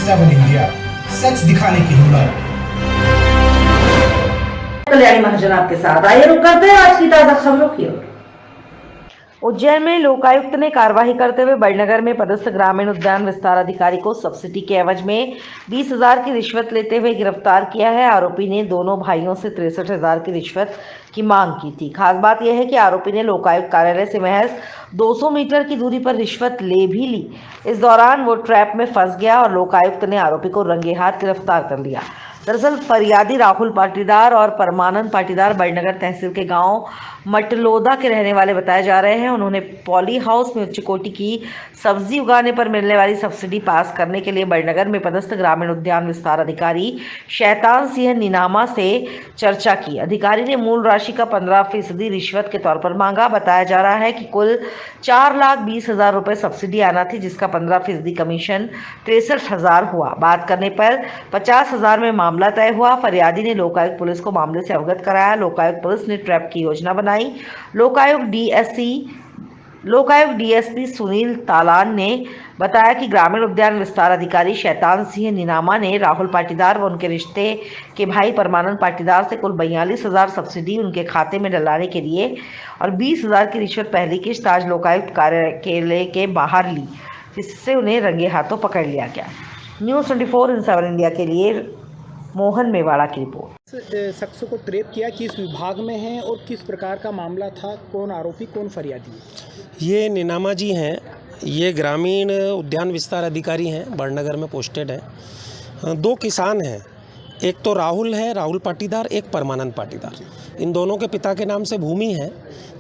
7 India, सच दिखाने की हिम्मत। कल्याणी महाजन आपके साथ, आइए रुक करते हैं आज की ताजा खबरों की ओर। उज्जैन में लोकायुक्त ने कार्रवाई करते हुए बड़नगर में पदस्थ ग्रामीण उद्यान विस्तार अधिकारी को सब्सिडी के एवज में 20,000 की रिश्वत लेते हुए गिरफ्तार किया है। आरोपी ने दोनों भाइयों से 63,000 की रिश्वत की मांग की थी। खास बात यह है कि आरोपी ने लोकायुक्त कार्यालय से महज 200 मीटर की दूरी पर रिश्वत ले भी ली। इस दौरान वो ट्रैप में फंस गया और लोकायुक्त ने आरोपी को रंगे हाथ गिरफ्तार कर लिया। दरअसल फरियादी राहुल पाटीदार और परमानंद पाटीदार बड़नगर तहसील के गांव मटलोदा के रहने वाले बताए जा रहे हैं। उन्होंने पॉली हाउस में उच्च कोटि की सब्जी उगाने पर मिलने वाली सब्सिडी पास करने के लिए बड़नगर में पदस्थ ग्रामीण उद्यान विस्तार अधिकारी शैतान सिंह नीनामा से चर्चा की। अधिकारी ने मूल राशि का 15% रिश्वत के तौर पर मांगा। बताया जा रहा है कि कुल 4,20,000 रुपए सब्सिडी आना थी, जिसका 15% कमीशन 63,000 हुआ। बात करने पर 50,000 में मामला तय हुआ। फरियादी ने लोकायुक्त पुलिस को मामले से अवगत कराया। लोकायुक्त पुलिस ने ट्रैप की योजना बनाई। लोकायुक्त डीएसपी सुनील तालान ने बताया कि ग्रामीण उद्यान विस्तार अधिकारी शैतान सिंह नीनामा ने राहुल पाटीदार व उनके रिश्ते के भाई परमानंद पाटीदार से कुल 42,000 सब्सिडी उनके खाते में डलाने के लिए और 20,000 की रिश्वत पहली किश्त आज लोकायुक्त कार्यालय के बाहर ली, जिससे उन्हें रंगे हाथों पकड़ लिया गया। न्यूज़ 24 इन 7 इंडिया के लिए मोहन मेवाड़ा की रिपोर्ट। शख्स को ट्रेप किया, किस विभाग में है और किस प्रकार का मामला था, कौन आरोपी कौन फरियादी? ये नीनामा जी हैं, ये ग्रामीण उद्यान विस्तार अधिकारी हैं, बड़नगर में पोस्टेड हैं। 2 किसान हैं, एक तो राहुल है, राहुल पाटीदार, एक परमानंद पाटीदार। इन दोनों के पिता के नाम से भूमि है।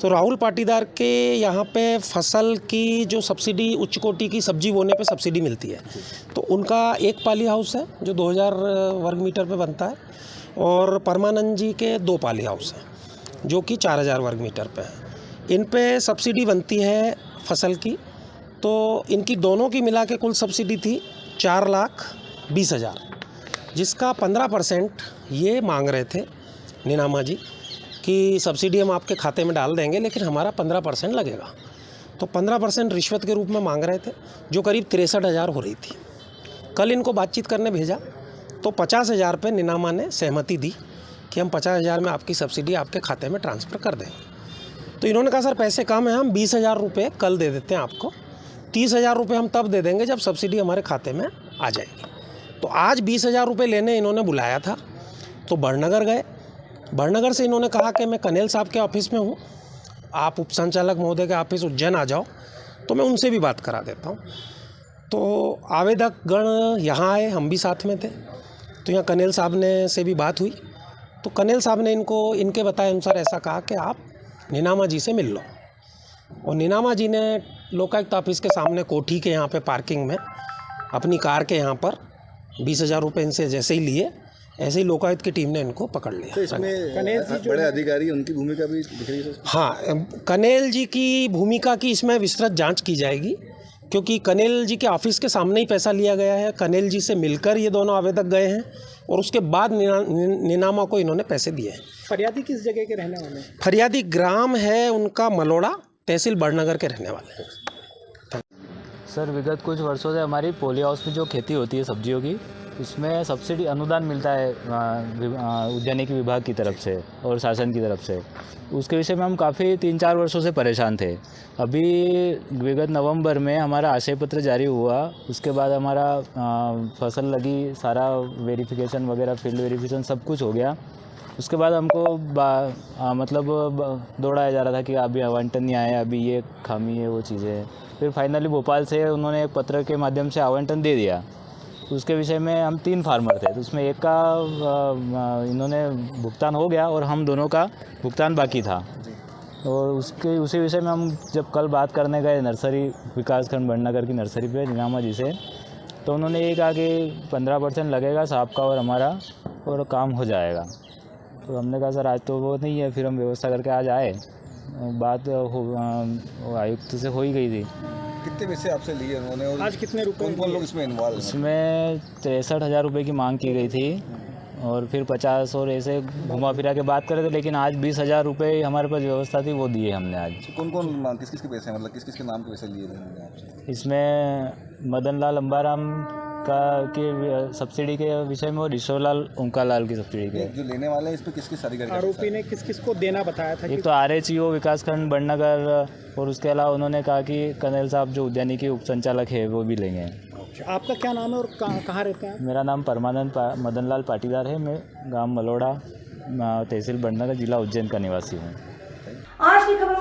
तो राहुल पाटीदार के यहाँ पे फसल की जो सब्सिडी, उच्च कोटि की सब्जी बोने पे सब्सिडी मिलती है, तो उनका एक पाली हाउस है जो 2,000 वर्ग मीटर पे बनता है, और परमानंद जी के 2 पाली हाउस हैं जो कि 4,000 वर्ग मीटर पे है। इन पे सब्सिडी बनती है फसल की। तो इनकी दोनों की मिला के कुल सब्सिडी थी 4,20,000, जिसका 15% ये मांग रहे थे नीनामा जी कि सब्सिडी हम आपके खाते में डाल देंगे, लेकिन हमारा 15% लगेगा। तो 15% रिश्वत के रूप में मांग रहे थे, जो करीब 63,000 हो रही थी। कल इनको बातचीत करने भेजा तो 50,000 पे नीनामा ने सहमति दी कि हम 50,000 में आपकी सब्सिडी आपके खाते में ट्रांसफ़र कर देंगे। तो इन्होंने कहा सर पैसे कम हैं, हम 20,000 रुपये कल दे देते हैं आपको, 30,000 रुपये हम तब दे देंगे जब सब्सिडी हमारे खाते में आ जाएगी। तो आज 20,000 रुपये लेने इन्होंने बुलाया था, तो बड़नगर गए। बड़नगर से इन्होंने कहा कि मैं कनेल साहब के ऑफिस में हूँ, आप उप संचालक महोदय के ऑफिस उज्जैन आ जाओ, तो मैं उनसे भी बात करा देता हूँ। तो आवेदक गण यहाँ आए, हम भी साथ में थे। तो यहाँ कनेल साहब ने से भी बात हुई। तो कनेल साहब ने इनको इनके बताए अनुसार ऐसा कहा कि आप नीनामा जी से मिल लो। और नीनामा जी ने लोकायुक्त ऑफिस के सामने कोठी के यहाँ पे पार्किंग में अपनी कार के यहाँ पर 20,000 रुपये इनसे जैसे ही लिए, ऐसे ही लोकायुक्त की टीम ने इनको पकड़ लिया। तो इसमें कनेल जी जो बड़े अधिकारी, उनकी भूमिका भी दिख रही है। हाँ, कनेल जी की भूमिका की इसमें विस्तृत जांच की जाएगी, क्योंकि कनेल जी के ऑफिस के सामने ही पैसा लिया गया है। कनेल जी से मिलकर ये दोनों आवेदक गए हैं और उसके बाद नीनामा को इन्होंने पैसे दिए हैं। फरियादी किस जगह के रहने वाले हैं? फरियादी ग्राम है उनका मलोड़ा, तहसील बड़नगर के रहने वाले हैं। सर, विगत कुछ वर्षों से हमारी पॉली हाउस में जो खेती होती है सब्जियों की, उसमें सब्सिडी अनुदान मिलता है उद्यानिकी विभाग की तरफ से और शासन की तरफ से। उसके विषय में हम काफ़ी 3-4 वर्षों से परेशान थे। अभी विगत नवंबर में हमारा आशय पत्र जारी हुआ, उसके बाद हमारा फसल लगी, सारा वेरिफिकेशन वगैरह, फील्ड वेरिफिकेशन सब कुछ हो गया। उसके बाद हमको दौड़ाया जा रहा था कि अभी आवंटन नहीं आया, अभी ये खामी है, वो चीज़ें हैं। फिर फाइनली भोपाल से उन्होंने एक पत्र के माध्यम से आवंटन दे दिया। उसके विषय में हम 3 फार्मर थे, तो उसमें एक का इन्होंने भुगतान हो गया और हम दोनों का भुगतान बाकी था। और उसी विषय में हम जब कल बात करने गए नर्सरी विकासखंड बड़नगर की नर्सरी पे नीनामा जी से, तो उन्होंने ये कहा कि 15% लगेगा साहब का और हमारा, और काम हो जाएगा। तो हमने कहा सर आज तो वो नहीं है, फिर हम व्यवस्था करके आज आए। बात आयुक्त से हो ही गई थी। कितने पैसे आपसे लिए उन्होंने और आज कितने रुपए? कौन लोग इसमें इन्वॉल्व हैं? इसमें 63,000 रुपये की मांग की गई थी और फिर 50 और ऐसे घुमा फिरा के बात कर रहे थे, लेकिन आज 20,000 रुपये हमारे पास व्यवस्था थी, वो दिए हमने आज। कौन कौन किस किस के पैसे हैं, मतलब किस किस के नाम के पैसे लिए थे आपसे? इसमें मदन लाल अंबाराम का के सब्सिडी के विषय में, और ईश्वरलाल ओंकारलाल की सब्सिडी के। जो लेने वाले हैं इस पर किसकी सारी आरोपी ने किस किस को देना बताया था? एक तो RHEO विकासखंड बड़नगर, और उसके अलावा उन्होंने कहा कि कनैल साहब जो उद्यानिकी उप संचालक है वो भी लेंगे। आपका क्या नाम है और कहाँ रहते हैं? मेरा नाम परमानंद मदनलाल पाटीदार है। मैं गांव मलोड़ा, तहसील बड़नगर, जिला उज्जैन का निवासी हूँ। आज की खबर